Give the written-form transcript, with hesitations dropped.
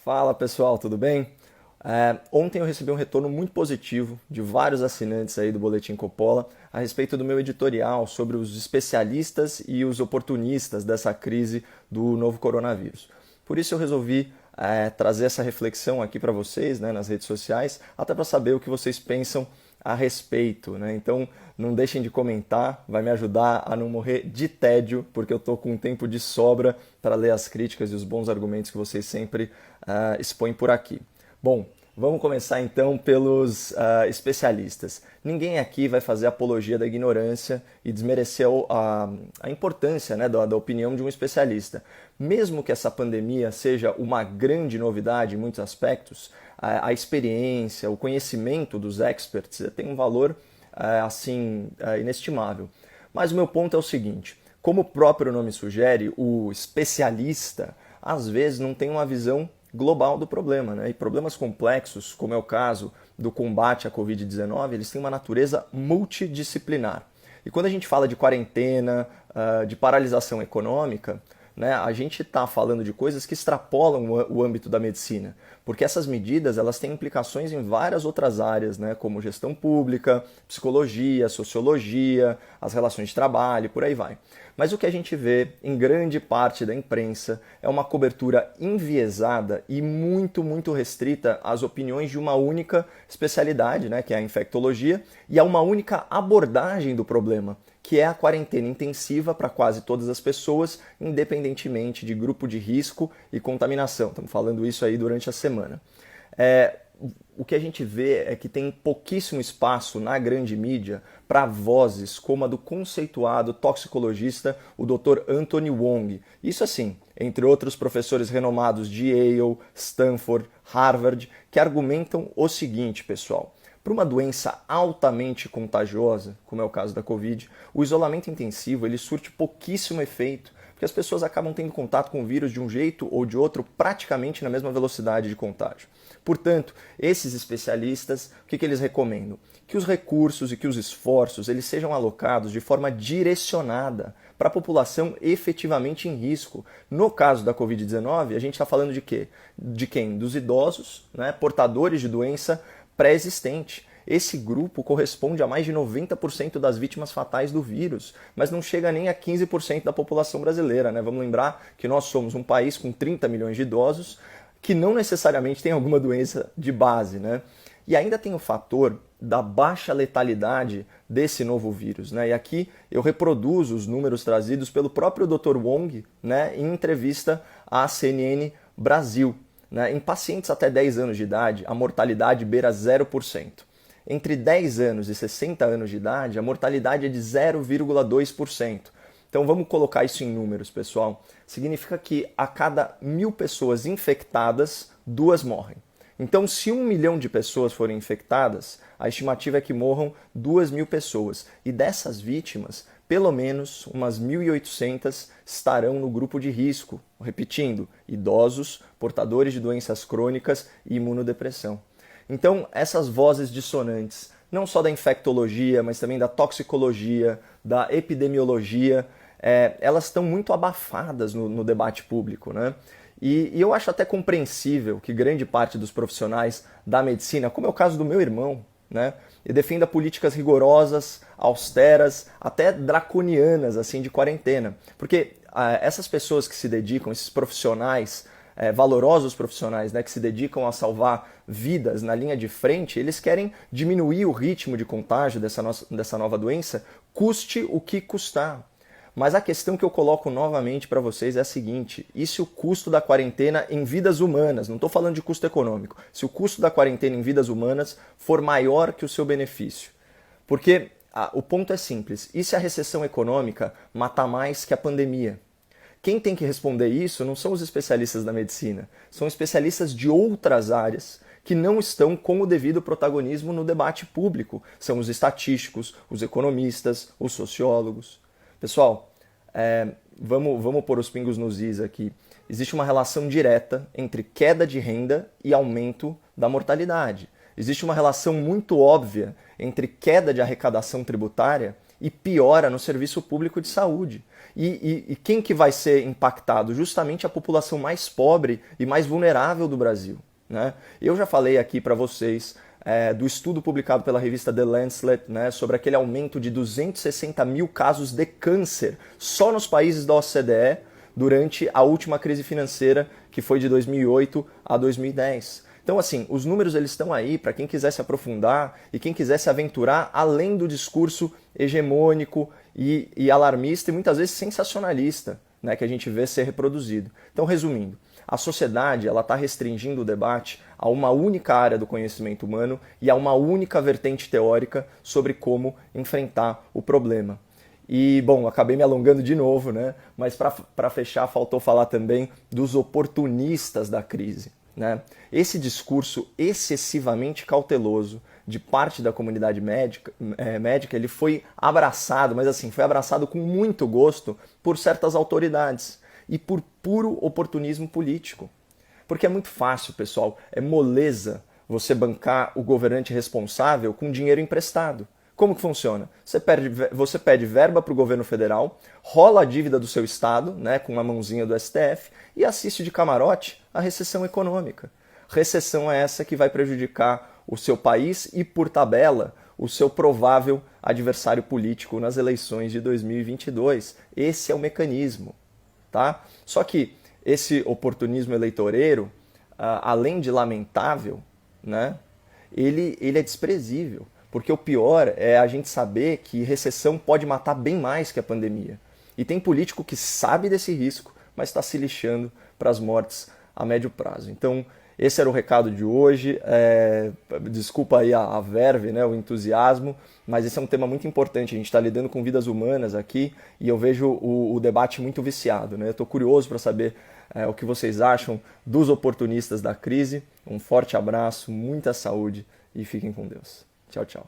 Fala pessoal, tudo bem? Ontem eu recebi um retorno muito positivo de vários assinantes aí do Boletim Coppola a respeito do meu editorial sobre os especialistas e os oportunistas dessa crise do novo coronavírus. Por isso eu resolvi trazer essa reflexão aqui para vocês, né, nas redes sociais, até para saber o que vocês pensam a respeito, né? Então não deixem de comentar, vai me ajudar a não morrer de tédio, porque eu estou com um tempo de sobra para ler as críticas e os bons argumentos que vocês sempre expõem por aqui. Bom, vamos começar então pelos especialistas. Ninguém aqui vai fazer apologia da ignorância e desmerecer a importância, né, da opinião de um especialista. Mesmo que essa pandemia seja uma grande novidade em muitos aspectos, a experiência, o conhecimento dos experts tem um valor inestimável. Mas o meu ponto é o seguinte: como o próprio nome sugere, o especialista às vezes não tem uma visão global do problema, né? E problemas complexos, como é o caso do combate à Covid-19, eles têm uma natureza multidisciplinar. E quando a gente fala de quarentena, de paralisação econômica, né, a gente está falando de coisas que extrapolam o âmbito da medicina, porque essas medidas elas têm implicações em várias outras áreas, né, como gestão pública, psicologia, sociologia, as relações de trabalho, por aí vai. Mas o que a gente vê em grande parte da imprensa é uma cobertura enviesada e muito restrita às opiniões de uma única especialidade, né, que é a infectologia, e a uma única abordagem do problema, que é a quarentena intensiva para quase todas as pessoas, independentemente de grupo de risco e contaminação. Estamos falando isso aí durante a semana. O que a gente vê é que tem pouquíssimo espaço na grande mídia para vozes como a do conceituado toxicologista, o Dr. Anthony Wong. Isso assim, entre outros professores renomados de Yale, Stanford, Harvard, que argumentam o seguinte, pessoal. Para uma doença altamente contagiosa, como é o caso da Covid, o isolamento intensivo ele surte pouquíssimo efeito, porque as pessoas acabam tendo contato com o vírus de um jeito ou de outro praticamente na mesma velocidade de contágio. Portanto, esses especialistas, o que eles recomendam? Que os recursos e que os esforços eles sejam alocados de forma direcionada para a população efetivamente em risco. No caso da Covid-19, a gente está falando de quê? De quem? Dos idosos, né, portadores de doença pré-existente. Esse grupo corresponde a mais de 90% das vítimas fatais do vírus, mas não chega nem a 15% da população brasileira, né? Vamos lembrar que nós somos um país com 30 milhões de idosos que não necessariamente tem alguma doença de base, né? E ainda tem o fator da baixa letalidade desse novo vírus, né? E aqui eu reproduzo os números trazidos pelo próprio Dr. Wong, né, em entrevista à CNN Brasil. Né? Em pacientes até 10 anos de idade, a mortalidade beira 0%. Entre 10 anos e 60 anos de idade, a mortalidade é de 0,2%. Então vamos colocar isso em números, pessoal. Significa que a cada 1.000 pessoas infectadas, 2 morrem. Então, se 1 milhão de pessoas forem infectadas, a estimativa é que morram 2.000 pessoas. E dessas vítimas, pelo menos umas 1.800 estarão no grupo de risco. Repetindo, idosos, portadores de doenças crônicas e imunodepressão. Então, essas vozes dissonantes, não só da infectologia, mas também da toxicologia, da epidemiologia, elas estão muito abafadas no debate público, né? E eu acho até compreensível que grande parte dos profissionais da medicina, como é o caso do meu irmão, né, e defenda políticas rigorosas, austeras, até draconianas assim de quarentena. Porque essas pessoas que se dedicam, esses profissionais, valorosos profissionais, né, que se dedicam a salvar vidas na linha de frente, eles querem diminuir o ritmo de contágio dessa nova doença, custe o que custar. Mas a questão que eu coloco novamente para vocês é a seguinte: e se o custo da quarentena em vidas humanas, não estou falando de custo econômico, se o custo da quarentena em vidas humanas for maior que o seu benefício? Porque o ponto é simples: e se a recessão econômica matar mais que a pandemia? Quem tem que responder isso não são os especialistas da medicina, são especialistas de outras áreas que não estão com o devido protagonismo no debate público. São os estatísticos, os economistas, os sociólogos. Pessoal, vamos pôr os pingos nos is aqui. Existe uma relação direta entre queda de renda e aumento da mortalidade. Existe uma relação muito óbvia entre queda de arrecadação tributária e piora no serviço público de saúde. E quem que vai ser impactado? Justamente a população mais pobre e mais vulnerável do Brasil, né? Eu já falei aqui para vocês do estudo publicado pela revista The Lancet, né, sobre aquele aumento de 260 mil casos de câncer só nos países da OCDE durante a última crise financeira, que foi de 2008 a 2010. Então, assim, os números eles estão aí para quem quiser se aprofundar e quem quiser se aventurar além do discurso hegemônico e alarmista e muitas vezes sensacionalista, né, que a gente vê ser reproduzido. Então, resumindo, a sociedade ela está restringindo o debate a uma única área do conhecimento humano e a uma única vertente teórica sobre como enfrentar o problema. E, bom, acabei me alongando de novo, né? Mas para fechar, faltou falar também dos oportunistas da crise, né? Esse discurso excessivamente cauteloso de parte da comunidade médica, ele foi abraçado, mas assim, foi abraçado com muito gosto por certas autoridades e por puro oportunismo político. Porque é muito fácil, pessoal, é moleza você bancar o governante responsável com dinheiro emprestado. Como que funciona? Você pede verba para o governo federal, rola a dívida do seu estado, né, com uma mãozinha do STF, e assiste de camarote a recessão econômica. Recessão é essa que vai prejudicar o seu país e, por tabela, o seu provável adversário político nas eleições de 2022. Esse é o mecanismo. Tá? Só que esse oportunismo eleitoreiro, além de lamentável, né, ele é desprezível. Porque o pior é a gente saber que recessão pode matar bem mais que a pandemia. E tem político que sabe desse risco, mas está se lixando para as mortes a médio prazo. Então, esse era o recado de hoje. Desculpa aí a verve, né, o entusiasmo, mas esse é um tema muito importante. A gente está lidando com vidas humanas aqui e eu vejo o debate muito viciado, né? Estou curioso para saber o que vocês acham dos oportunistas da crise. Um forte abraço, muita saúde e fiquem com Deus. Tchau, tchau.